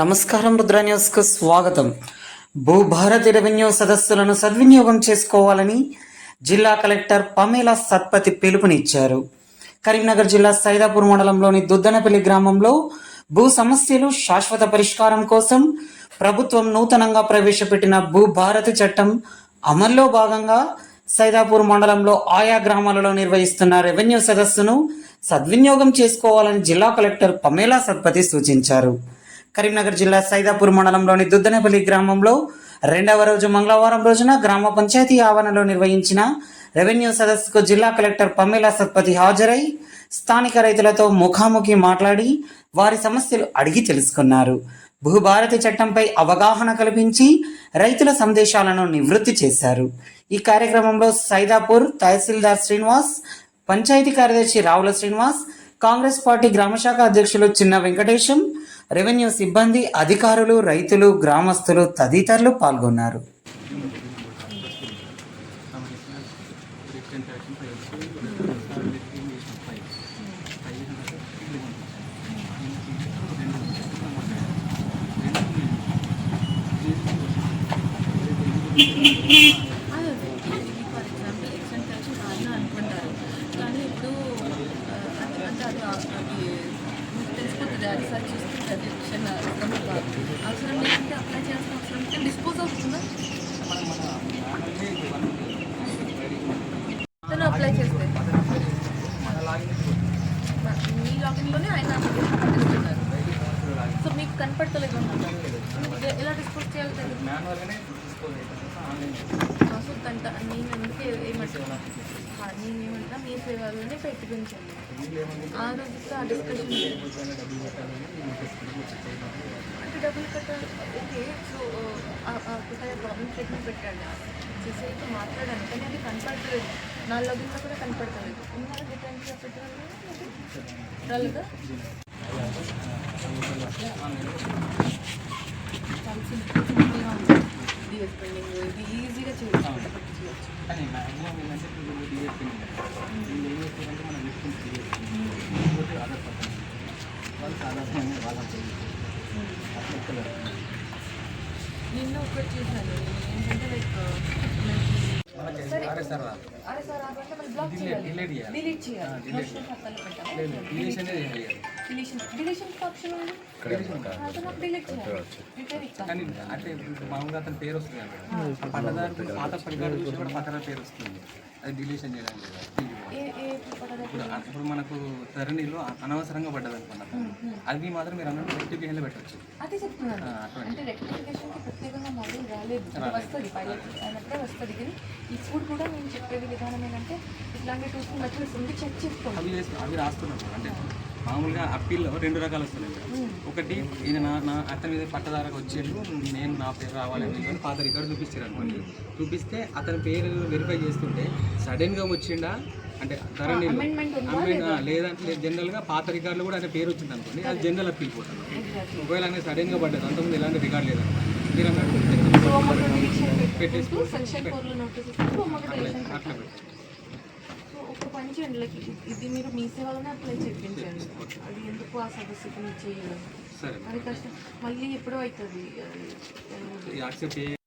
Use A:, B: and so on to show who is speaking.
A: నమస్కారం, రుద్ర న్యూస్కు స్వాగతం. భూభారతి రెవెన్యూ సదస్సులను సద్వినియోగం చేసుకోవాలని జిల్లా కలెక్టర్ పమేలా సత్పతి పిలుపునిచ్చారు. కరీంనగర్ జిల్లా సైదాపూర్ మండలంలోని దుద్దనపల్లి గ్రామంలో భూ సమస్యలు శాశ్వత పరిష్కారం కోసం ప్రభుత్వం నూతనంగా ప్రవేశపెట్టిన భూభారతి చట్టం అమల్లో భాగంగా సైదాపూర్ మండలంలో ఆయా గ్రామాలలో నిర్వహిస్తున్న రెవెన్యూ సదస్సును సద్వినియోగం చేసుకోవాలని జిల్లా కలెక్టర్ పమేలా సత్పతి సూచించారు. కరీంనగర్ జిల్లా సైదాపూర్ మండలంలోని దుద్దనపల్లి గ్రామంలో 2వ రోజు మంగళవారం రోజున గ్రామ పంచాయతీ ఆవరణలో నిర్వహించిన రెవెన్యూ సదస్సుకు జిల్లా కలెక్టర్ పమేలా సత్పతి హాజరై స్థానిక రైతులతో ముఖాముఖి మాట్లాడి వారి సమస్యలు అడిగి తెలుసుకున్నారు. భూభారతి చట్టంపై అవగాహన కల్పించి రైతుల సందేశాలను నివృత్తి చేశారు. ఈ కార్యక్రమంలో సైదాపూర్ తహసీల్దార్ శ్రీనివాస్, పంచాయతీ కార్యదర్శి రావుల శ్రీనివాస్, కాంగ్రెస్ పార్టీ గ్రామశాఖ అధ్యక్షులు చిన్న వెంకటేశం, రెవెన్యూ సిబ్బంది, అధికారులు, రైతులు, గ్రామస్తులు తదితరులు పాల్గొన్నారు.
B: ఫర్ ఎగ్జాంపుల్ ఎక్స్టెంట్ కలిసి కారణం అనుకుంటారు, కానీ ఇప్పుడు అది తెలిసిపోతుంది. అది సార్ చూస్తుంది అది ఎక్షన్ అవసరం లేదంటే అప్లై చేయాల్సిన అవసరం ఉంటే డిస్పోజ్ అవుతుందా? తను అప్లై చేస్తే మీ లాగిన్లోనే ఆయన పట్టిస్తున్నారు. సో మీకు కనపడతలేదు ఎలా డిస్పోజ్ చేయాలి తెలియదు. సో నేను అందుకే నేనేమంటా మీ సేవలోనే పెట్టుకుంటాను. ఆ రోజుతో ఆ డిస్కషన్ అంటే డబ్బులు కట్టాలి. ఓకే, సో ఒకసారి ప్రాబ్లమ్ స్టేట్మెంట్ పెట్టండి, చేసేది మాట్లాడాను, కానీ అది కనపడతలేదు. నా లాగిన్లో కూడా కనపడతలేదు. ఉన్నారా డిటెన్షన్ పెట్టాలి రాలేదా? చాలా సింపుల్గా ఉంది. డిఎస్ పెండింగ్ ఇది ఈజీగా చేయొచ్చు. నిన్న ఒకటి చేశాను ఏంటంటే లైక్ డిలీట్ చేయాలి. డిలీషన్ ఆప్షన్ ఉంది, డిలీట్ చేయాలి.
C: అంటే మామూలుగా అతని పేరు వస్తుంది అంటే పట్టదారు పాత పరికారం చూసి కూడా పట్టదారు పేరు వస్తుంది, అది డిలీషన్ చేయడానికి. ఇప్పుడు మనకు ధరణిలో అనవసరంగా పడ్డది అనుకున్నాను, అది మాత్రం మీరు అన్నట్టు రెక్టిఫికేషన్లో పెట్టవచ్చు.
B: అదే చెప్తున్నాను, అంటే రెక్టిఫికేషన్కి ప్రత్యేకంగా మోడల్ రాలేదు, వస్తుంది పైలట్ అయినప్పుడే వస్తుంది. కానీ ఇప్పుడు కూడా నేను చెప్పేది విధానం ఏంటంటే ఇట్లాంటి టూల్స్ మెథడ్స్ ఉంది, చెక్ చేసుకోండి.
C: అవి రాస్తున్నాను. అంటే మామూలుగా అప్పీల్లో 2 రకాలు వస్తున్నాయి. ఒకటి ఇది నా అతని మీద పట్టదారకు వచ్చేళ్ళు నేను నా పేరు రావాలని కానీ పాత రికార్డు చూపిస్తారు అనుకోండి. చూపిస్తే అతని పేరు వెరిఫై చేస్తుంటే సడన్గా వచ్చిండా అంటే ధరణి లేదంటే జనరల్గా పాత రికార్డులో కూడా ఆయన పేరు వచ్చింది అనుకోండి, అది జనరల్ అప్పీల్ పోతుంది. ఒకవేళ అనేది సడన్గా పడ్డది, అంతకుముందు ఎలాంటి రికార్డు లేదన్నమాట, మీరు పెట్టేసి అట్లా
B: ఒక పని చేయండి, లైక్ ఇది మీరు మీ సేవలోనే అప్లై చేయించండి. అది ఎందుకు ఆ సదస్సుకు మీరు చేయడం, అది కష్టం. మళ్ళీ ఎప్పుడో అవుతుంది అది.